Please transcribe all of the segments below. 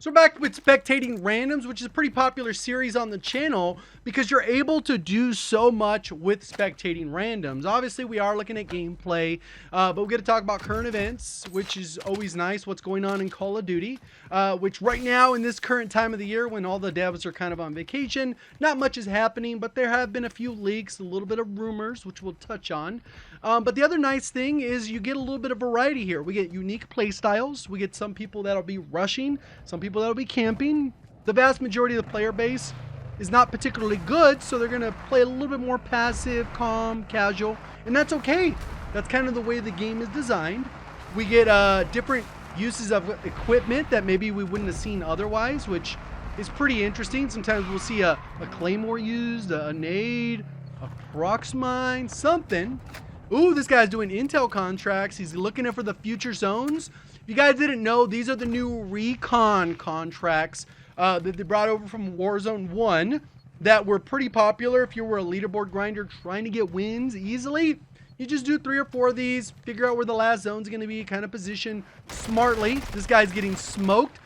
So we're back with Spectating Randoms, which is a pretty popular series on the channel because you're able to do so much with Spectating Randoms. Obviously, we are looking at gameplay, but we're going to talk about current events, which is always nice, what's going on in Call of Duty, which right now in this current time of the year when all the devs are kind of on vacation, not much is happening, but there have been a few leaks, a little bit of rumors, which we'll touch on. But the other nice thing is you get a little bit of variety here. We get unique play styles. We get some people that'll be rushing, some people that'll be camping. The vast majority of the player base is not particularly good, so they're going to play a little bit more passive, calm, casual, and that's okay. That's kind of the way the game is designed. We get different uses of equipment that maybe we wouldn't have seen otherwise, which is pretty interesting. Sometimes we'll see a claymore used, a nade, a prox mine, something. Ooh, this guy's doing intel contracts. He's looking for the future zones. If you guys didn't know, these are the new recon contracts that they brought over from Warzone 1 that were pretty popular. If you were a leaderboard grinder trying to get wins easily, you just do 3 or 4 of these, figure out where the last zone's going to be, kind of position smartly. This guy's getting smoked.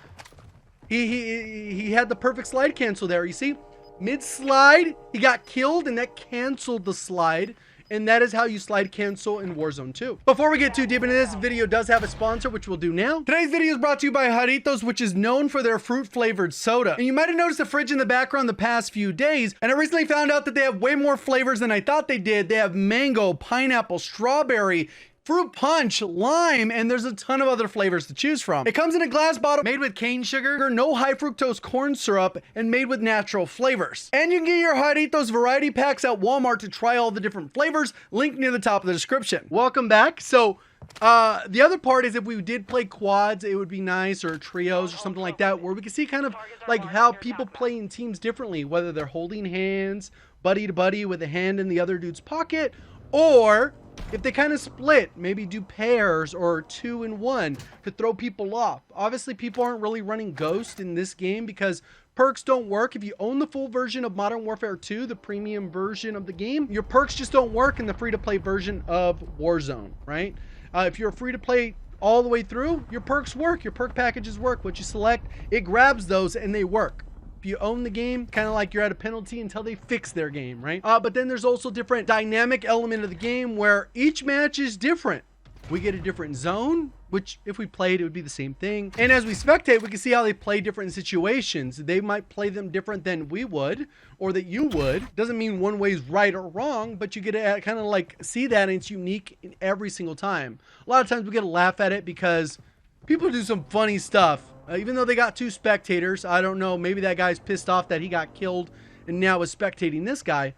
He had the perfect slide cancel there. You see, mid-slide, he got killed, and that canceled the slide. And that is how you slide cancel in Warzone 2. Before we get too deep into this, video does have a sponsor, which we'll do now. Today's video is brought to you by Jarritos, which is known for their fruit-flavored soda. And you might have noticed the fridge in the background the past few days, and I recently found out that they have way more flavors than I thought they did. They have mango, pineapple, strawberry, fruit punch, lime, and there's a ton of other flavors to choose from. It comes in a glass bottle made with cane sugar, no high fructose corn syrup, and made with natural flavors. And you can get your Jarritos variety packs at Walmart to try all the different flavors, linked near the top of the description. Welcome back. So the other part is if we did play quads, it would be nice, or trios or something like that, where we can see kind of like how people play in teams differently, whether they're holding hands, buddy to buddy with a hand in the other dude's pocket, or if they kind of split, maybe do pairs or 2 in 1 to throw people off. Obviously, people aren't really running Ghost in this game because perks don't work. If you own the full version of Modern Warfare 2, the premium version of the game, your perks just don't work in the free-to-play version of Warzone, right? If you're free-to-play all the way through, your perks work. Your perk packages work. What you select, it grabs those and they work. If you own the game, kind of like you're at a penalty until they fix their game, right? But then there's also different dynamic element of the game where each match is different. We get a different zone, which if we played, it would be the same thing. And as we spectate, we can see how they play different situations. They might play them different than we would, or that you would. Doesn't mean one way is right or wrong, but you get to kind of like see that, and it's unique in every single time. A lot of times we get to laugh at it because people do some funny stuff. Even though they got 2 spectators, I don't know, maybe that guy's pissed off that he got killed and now is spectating this guy.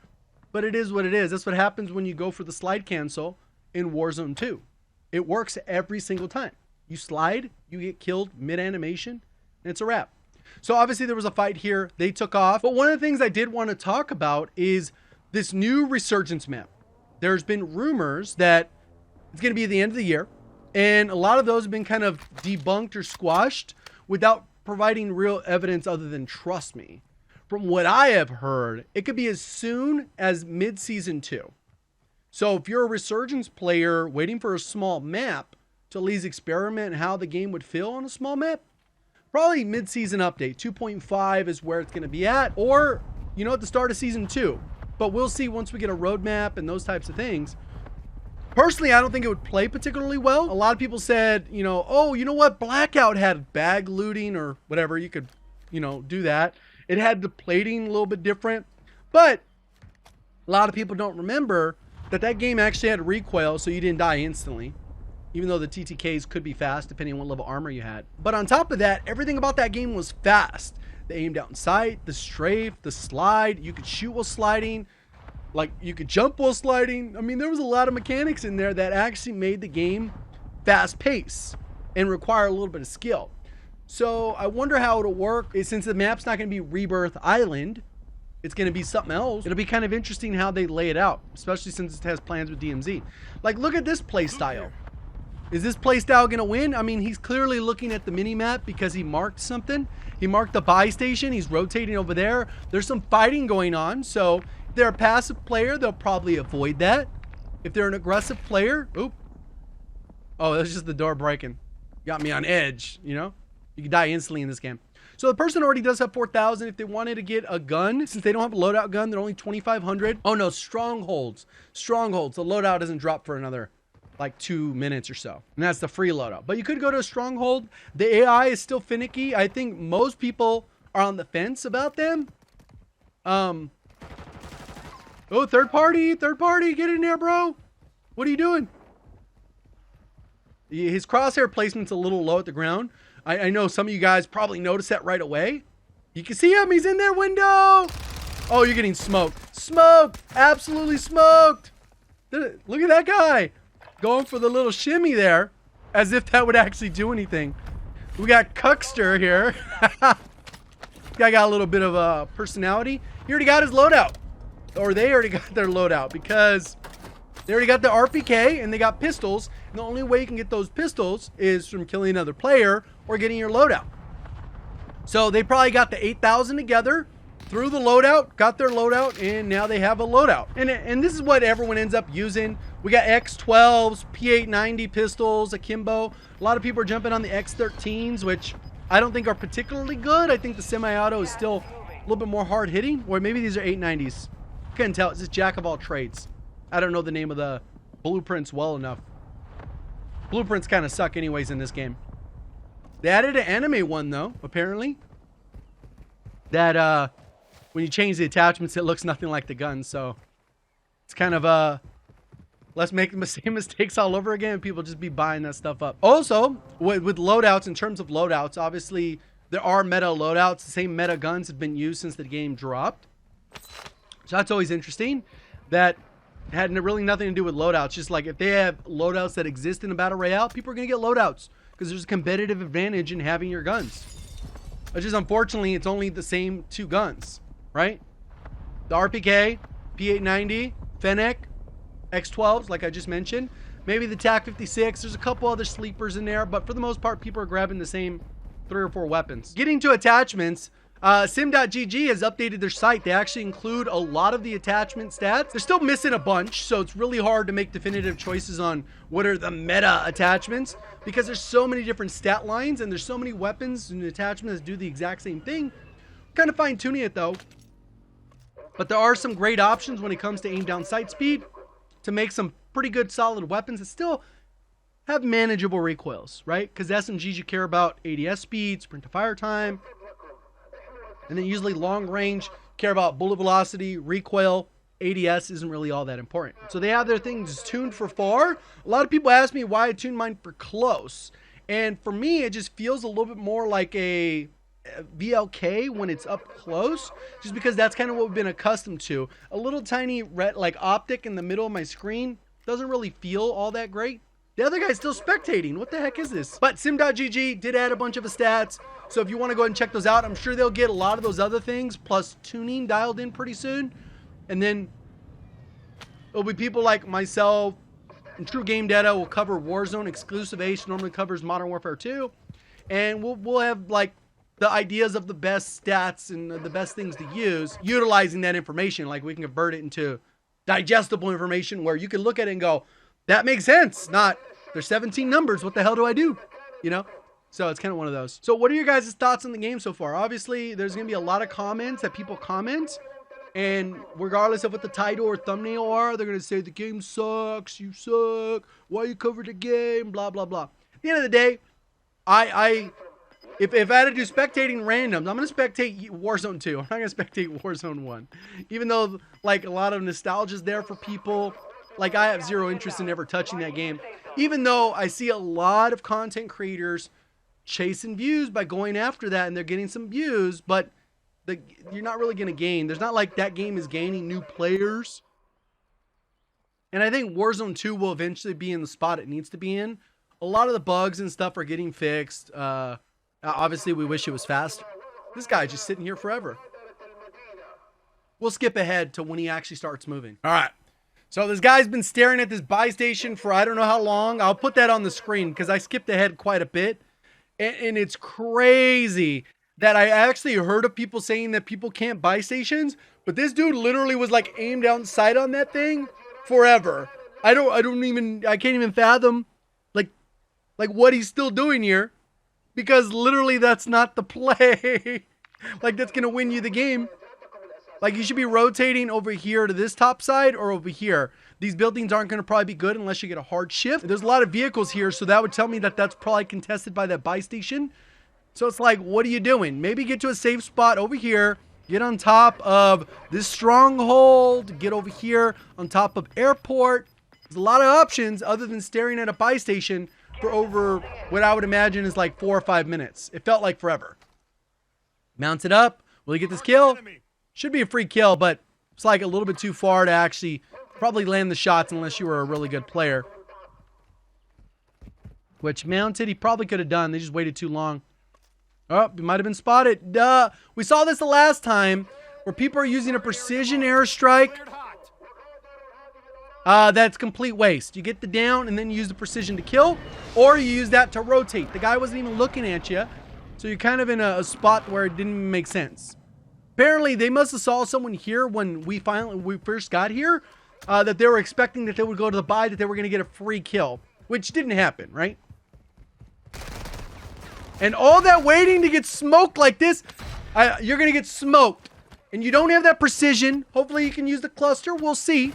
But it is what it is. That's what happens when you go for the slide cancel in Warzone 2. It works every single time. You slide, you get killed mid-animation, and it's a wrap. So obviously there was a fight here. They took off. But one of the things I did want to talk about is this new Resurgence map. There's been rumors that it's going to be at the end of the year. And a lot of those have been kind of debunked or squashed without providing real evidence other than trust me. From what I have heard, it could be as soon as mid-season 2. So if you're a Resurgence player waiting for a small map to at least experiment how the game would feel on a small map, probably mid-season update. 2.5 is where it's going to be at, or, you know, at the start of season 2. But we'll see once we get a roadmap and those types of things. Personally, I don't think it would play particularly well. A lot of people said, you know, oh, you know what? Blackout had bag looting or whatever. You could, you know, do that. It had the plating a little bit different. But a lot of people don't remember that that game actually had recoil, so you didn't die instantly. Even though the TTKs could be fast, depending on what level armor you had. But on top of that, everything about that game was fast. The aim down sight, the strafe, the slide. You could shoot while sliding. Like, you could jump while sliding. I mean, there was a lot of mechanics in there that actually made the game fast paced and require a little bit of skill. So I wonder how it'll work. Since the map's not going to be Rebirth Island, it's going to be something else. It'll be kind of interesting how they lay it out, especially since it has plans with DMZ. Like, look at this play style. Is this play style going to win? I mean, he's clearly looking at the mini map because he marked something. He marked the buy station. He's rotating over there. There's some fighting going on, so if they're a passive player, they'll probably avoid that. If they're an aggressive player, oop. Oh, that's just the door breaking. Got me on edge, you know? You can die instantly in this game. So the person already does have 4,000. If they wanted to get a gun, since they don't have a loadout gun, they're only 2,500. Oh no, strongholds. Strongholds. The loadout doesn't drop for another like 2 minutes or so. And that's the free loadout. But you could go to a stronghold. The AI is still finicky. I think most people are on the fence about them. Oh, third party, get in there, bro. What are you doing? His crosshair placement's a little low at the ground. I know some of you guys probably noticed that right away. You can see him. He's in their window. Oh, you're getting smoked. Smoked. Absolutely smoked. Look at that guy. Going for the little shimmy there. As if that would actually do anything. We got Cuckster here. Guy got a little bit of a personality. He already got his loadout. Or they already got their loadout. Because they already got the RPK and they got pistols. And the only way you can get those pistols is from killing another player or getting your loadout. So they probably got the 8,000 together, threw the loadout, got their loadout, and now they have a loadout. And this is what everyone ends up using. We got X12s, P890 pistols, akimbo. A lot of people are jumping on the X13s, which I don't think are particularly good. I think the semi-auto is still a little bit more hard hitting, or maybe these are 890s. Couldn't tell. It's just jack of all trades. I don't know the name of the blueprints well enough. Blueprints kind of suck anyways in this game. They added an anime one though, apparently. That when you change the attachments, it looks nothing like the gun. So it's kind of let's make the same mistakes all over again and people just be buying that stuff up. Also, with loadouts, in terms of loadouts, obviously there are meta loadouts. The same meta guns have been used since the game dropped. So that's always interesting. That had really nothing to do with loadouts. Just like if they have loadouts that exist in a battle royale, people are going to get loadouts because there's a competitive advantage in having your guns. It's just unfortunately it's only the same two guns, right? The RPK, P890, Fennec, X12s, like I just mentioned. Maybe the TAC-56. There's a couple other sleepers in there, but for the most part, people are grabbing the same 3 or 4 weapons. Getting to attachments, sim.gg has updated their site. They actually include a lot of the attachment stats. They're still missing a bunch, so it's really hard to make definitive choices on what are the meta attachments because there's so many different stat lines and there's so many weapons and attachments that do the exact same thing. Kind of fine-tuning it though. But there are some great options when it comes to aim down sight speed to make some pretty good solid weapons that still have manageable recoils, right? Because SMGs you care about ADS speed, sprint to fire time, and then usually long range, care about bullet velocity, recoil. ADS isn't really all that important. So they have their things tuned for far. A lot of people ask me why I tune mine for close. And for me, it just feels a little bit more like a VLK when it's up close, just because that's kind of what we've been accustomed to. A little tiny red, like optic in the middle of my screen doesn't really feel all that great. The other guy's still spectating. What the heck is this? But sim.gg did add a bunch of stats. So if you want to go ahead and check those out, I'm sure they'll get a lot of those other things plus tuning dialed in pretty soon. And then it'll be people like myself and True Game Data will cover Warzone. Exclusive Ace normally covers Modern Warfare 2. And we'll have like the ideas of the best stats and the best things to use utilizing that information. Like we can convert it into digestible information where you can look at it and go, that makes sense. Not, there's 17 numbers. What the hell do I do? You know? So it's kind of one of those. So what are your guys' thoughts on the game so far? Obviously, there's going to be a lot of comments that people comment. And regardless of what the title or thumbnail are, they're going to say the game sucks. You suck. Why you cover the game? Blah, blah, blah. At the end of the day, if I had to do spectating randoms, I'm going to spectate Warzone 2. I'm not going to spectate Warzone 1. Even though, like, a lot of nostalgia is there for people. Like, I have zero interest in ever touching that game. Even though I see a lot of content creators chasing views by going after that, and they're getting some views, but you're not really going to gain. There's not like that game is gaining new players. And I think Warzone 2 will eventually be in the spot it needs to be in. A lot of the bugs and stuff are getting fixed. Obviously, we wish it was faster. This guy's just sitting here forever. We'll skip ahead to when he actually starts moving. All right. So this guy's been staring at this buy station for I don't know how long. I'll put that on the screen because I skipped ahead quite a bit. And it's crazy that I actually heard of people saying that people can't buy stations. But this dude literally was like aimed down sight on that thing forever. I can't even fathom like what he's still doing here. Because literally that's not the play. Like, that's going to win you the game. Like, you should be rotating over here to this top side or over here. These buildings aren't going to probably be good unless you get a hard shift. There's a lot of vehicles here, so that would tell me that that's probably contested by that buy station. So it's like, what are you doing? Maybe get to a safe spot over here. Get on top of this stronghold. Get over here on top of airport. There's a lot of options other than staring at a buy station for over what I would imagine is like 4 or 5 minutes. It felt like forever. Mounts it up. Will he get this kill? Should be a free kill, but it's like a little bit too far to actually probably land the shots unless you were a really good player. Which mounted, he probably could have done. They just waited too long. Oh, he might have been spotted. Duh. We saw this the last time where people are using a precision airstrike. That's complete waste. You get the down and then you use the precision to kill, or you use that to rotate. The guy wasn't even looking at you, so you're kind of in a spot where it didn't make sense. Apparently, they must have saw someone here when we first got here, that they were expecting that they would go to the buy, that they were going to get a free kill, which didn't happen, right? And all that waiting to get smoked like this, you're going to get smoked. And you don't have that precision. Hopefully, you can use the cluster. We'll see.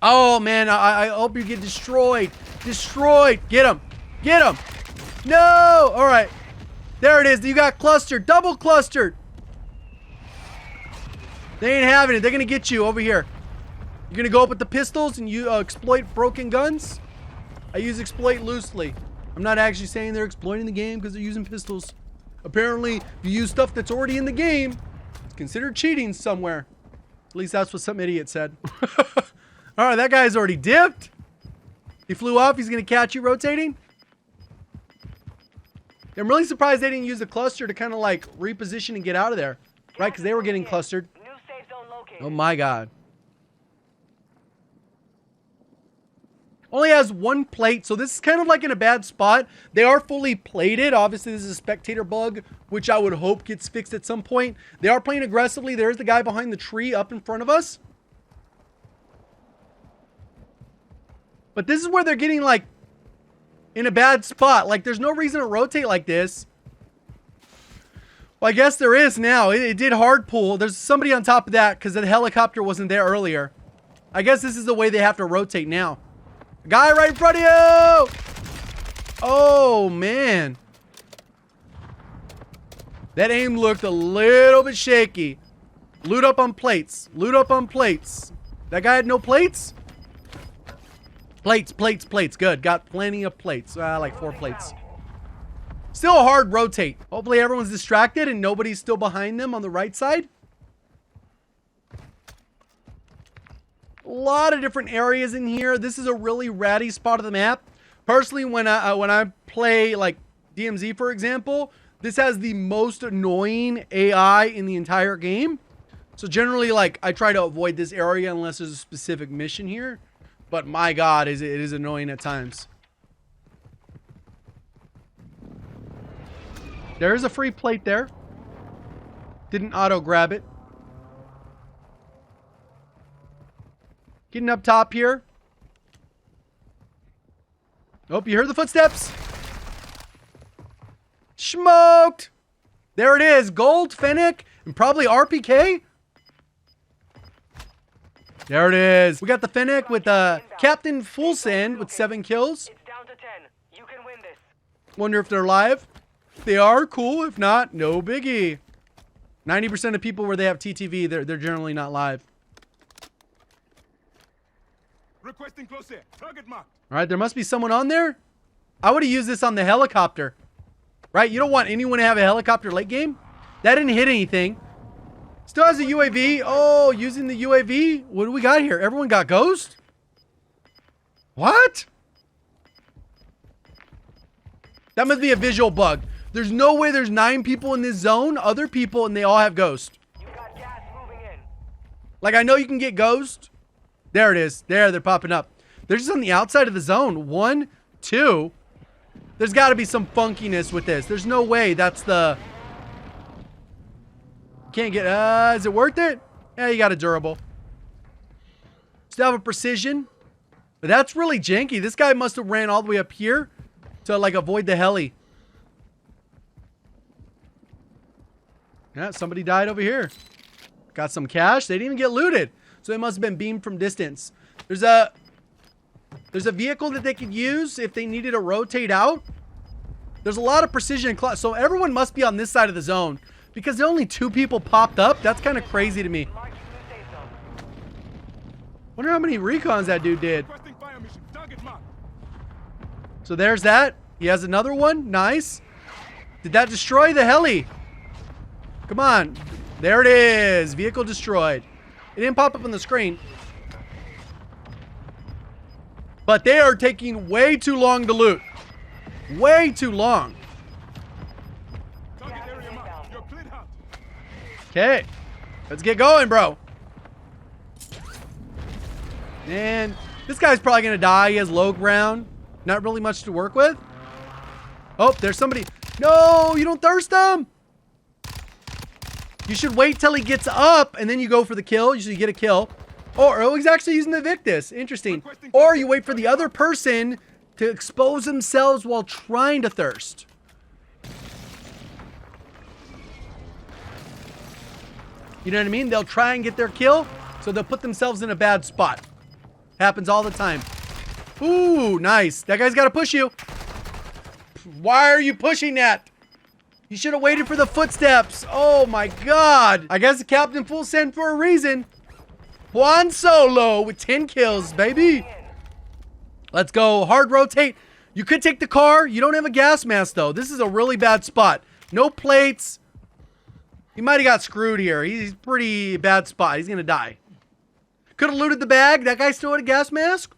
Oh, man, I hope you get destroyed. Destroyed. Get him. Get him. No. All right. There it is. You got clustered. Double clustered. They ain't having it. They're going to get you over here. You're going to go up with the pistols and you exploit broken guns? I use exploit loosely. I'm not actually saying they're exploiting the game because they're using pistols. Apparently, if you use stuff that's already in the game, it's considered cheating somewhere. At least that's what some idiot said. All right, that guy's already dipped. He flew off. He's going to catch you rotating. I'm really surprised they didn't use the cluster to kind of like reposition and get out of there. Right, because they were getting clustered. Oh my god. Only has one plate, so this is kind of like in a bad spot. They are fully plated. Obviously, this is a spectator bug, which I would hope gets fixed at some point. They are playing aggressively. There's the guy behind the tree up in front of us. But this is where they're getting like in a bad spot. Like, there's no reason to rotate like this. Well, I guess there is now. It did hard pull. There's somebody on top of that because the helicopter wasn't there earlier. I guess this is the way they have to rotate now. Guy right in front of you! Oh, man. That aim looked a little bit shaky. Loot up on plates. Loot up on plates. That guy had no plates? Plates, plates, plates. Good. Got plenty of plates. Like 4 plates. Still a hard rotate. Hopefully everyone's distracted and nobody's still behind them on the right side. A lot of different areas in here. This is a really ratty spot of the map. Personally, when I play like DMZ, for example, this has the most annoying AI in the entire game. So generally, like, I try to avoid this area unless there's a specific mission here. But my god, it is annoying at times. There's a free plate there. Didn't auto grab it. Getting up top here. Oh, you heard the footsteps. Smoked. There it is. Gold, Fennec, and probably RPK. There it is. We got the Fennec with Captain Full Send with 7 kills. It's down to 10. You can win this. Wonder if they're live. If they are, cool. If not, no biggie. 90% of people where they have TTV, they're generally not live. Requesting close air. Target marked. All right, there must be someone on there. I would have used this on the helicopter. Right? You don't want anyone to have a helicopter late game. That didn't hit anything. Still has a UAV. Oh, using the UAV. What do we got here? Everyone got ghost? What? That must be a visual bug. There's no way there's 9 people in this zone, other people, and they all have ghost. You got gas moving in. Like, I know you can get ghost. There it is. There, they're popping up. They're just on the outside of the zone. 1, 2. There's got to be some funkiness with this. There's no way that's the... Can't get... is it worth it? Yeah, you got a durable. Still have a precision. But that's really janky. This guy must have ran all the way up here to, like, avoid the heli. Yeah, somebody died over here. Got some cash. They didn't even get looted. So they must have been beamed from distance. There's a vehicle that they could use if they needed to rotate out. There's a lot of precision. So everyone must be on this side of the zone. Because only 2 people popped up. That's kind of crazy to me. Marking new safe zone. Wonder how many recons that dude did. Requesting fire mission. Target marked. So there's that. He has another one. Nice. Did that destroy the heli? Come on. There it is. Vehicle destroyed. It didn't pop up on the screen. But they are taking way too long to loot. Way too long. Target area marked. You're cleared hot. Okay. Let's get going, bro. And this guy's probably going to die. He has low ground. Not really much to work with. Oh, there's somebody. No, you don't thirst him. You should wait till he gets up and then you go for the kill. Usually you get a kill. Oh, he's actually using the Victus. Interesting. Or you wait for the other person to expose themselves while trying to thirst. You know what I mean? They'll try and get their kill, so they'll put themselves in a bad spot. Happens all the time. Ooh, nice. That guy's got to push you. Why are you pushing that? You should have waited for the footsteps. Oh my God. I guess the captain full send for a reason. Juan Solo with 10 kills, baby. Let's go. Hard rotate. You could take the car. You don't have a gas mask, though. This is a really bad spot. No plates. He might have got screwed here. He's pretty bad spot. He's going to die. Could have looted the bag. That guy still had a gas mask?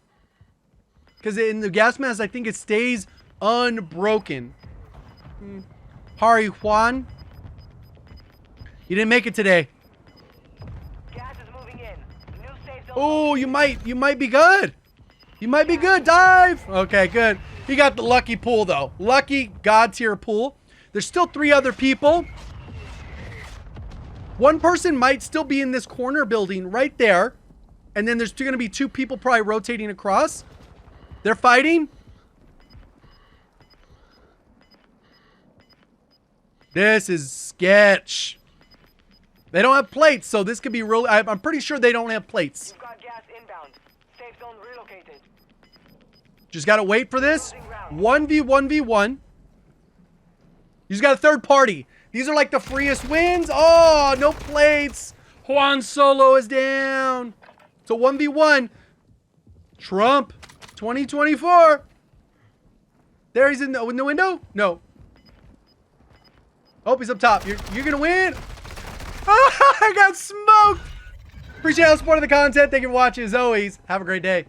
Because in the gas mask, I think it stays unbroken. Hari Juan. You didn't make it today. Gas is moving in. New safe zone. Oh, you might be good. You might be good. Dive. Okay, good. He got the lucky pool, though. Lucky God tier pool. There's still 3 other people. One person might still be in this corner building right there. And then there's going to be 2 people probably rotating across. They're fighting. This is sketch. They don't have plates, so this could be real. I'm pretty sure they don't have plates. You've got gas inbound. Safe zone relocated. Just got to wait for this. 1v1v1. You just got a third party. These are like the freest wins. Oh, no plates. Juan Solo is down. So 1v1. Trump 2024. There he's in the window? No. Oh, he's up top. You're going to win. Oh, I got smoked. Appreciate all the support of the content. Thank you for watching. As always, have a great day.